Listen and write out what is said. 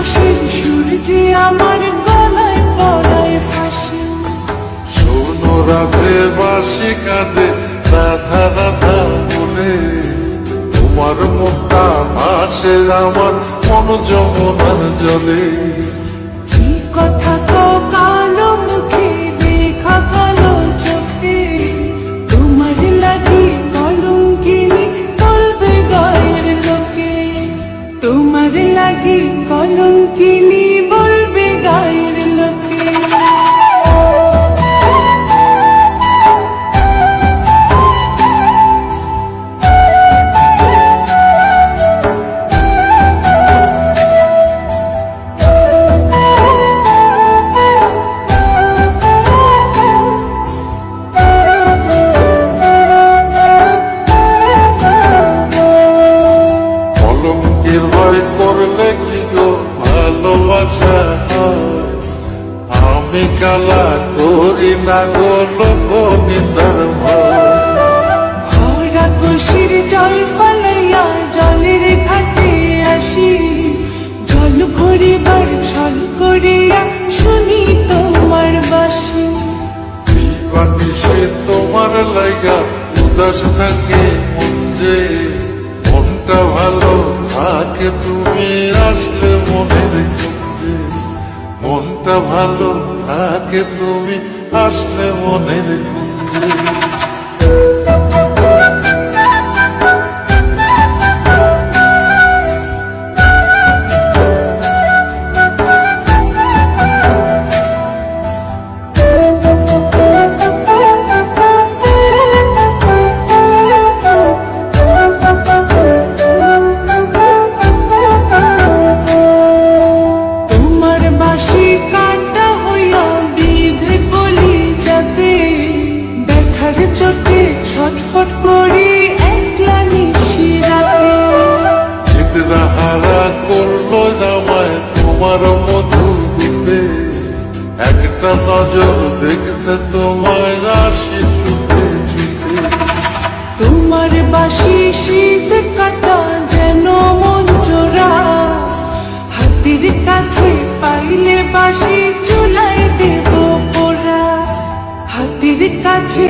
আকাশের সূর্যে আমার গলায় পড়ায় ফাঁসি। শোনো রাধে বাঁশি কাঁদে রাধা রাধা বলে, তোমার মুখটা ভাসে আমার মন যমুনার জলে। কি কথা তো কালো মুখে দেখা কালো চোখে, তোমার লাগি কলঙ্কিনী বলবে গায়ের লোকে। তোমার লাগি কলঙ্কিনী বলবে গায়ের লোকে। করলে কি গো ভালোবাসা হয়? আমি কালা করি না গো লোক নিন্দার ভয়। ভরা খুশির জল ফলাইয়া জলের ঘাটে আসি, জল ভরিবার ছল করিয়া শুনি তোমার বাঁশি। দিবানি সে তোমার লাইগা উদাস থাকে মন যে, মনটা ভালো থাকে তুমি আসলে মনের খুঁজে। মনটা ভালো থাকে তুমি আসলে মনের খুঁজে। চোখে ছটফট করি একলা নিশি রাতে। চিত্রহারা করলো জামায় তোমার মধু রূপে, একটা নজর দেখতে তোমায় আসি ছুটে ছুটে। তোমার বাঁশি শীত কাটা যেন মন জোড়া, হাতের কাছে পাইলে বাঁশি চুলায় দেব পোড়া। হাতের কাছে